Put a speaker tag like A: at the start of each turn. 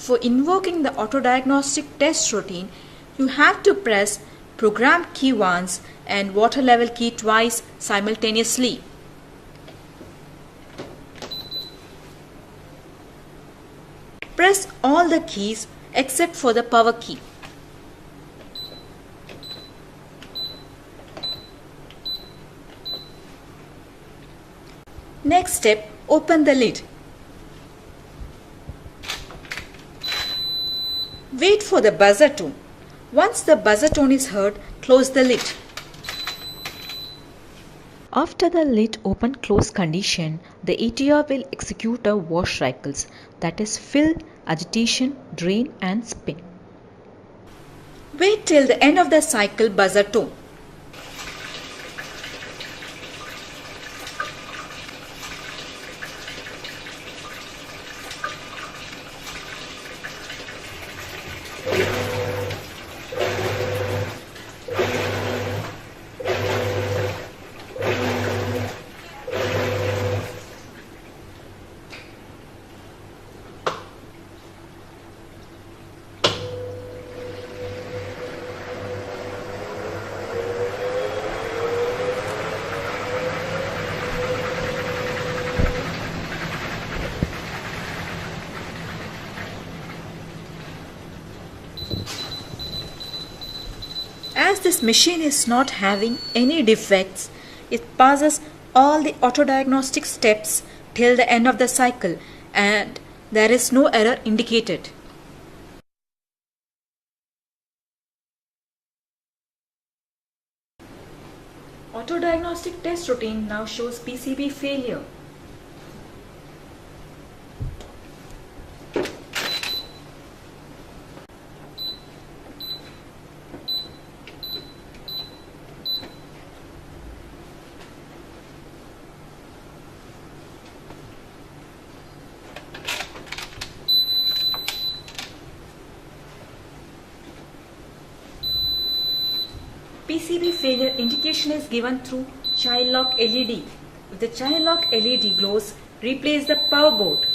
A: For invoking the auto-diagnostic test routine, you have to press Program key once and Water level key twice simultaneously. Press all the keys except for the power key. Next step, open the lid. Wait for the buzzer tone. Once the buzzer tone is heard, close the lid. After the lid open-close condition, the ATR will execute a wash cycles, that is fill, agitation, drain and spin. Wait till the end of the cycle buzzer tone. As this machine is not having any defects, it passes all the auto-diagnostic steps till the end of the cycle and there is no error indicated. Auto-diagnostic test routine now shows PCB failure. PCB failure indication is given through child lock LED. If the child lock LED glows, replace the power board.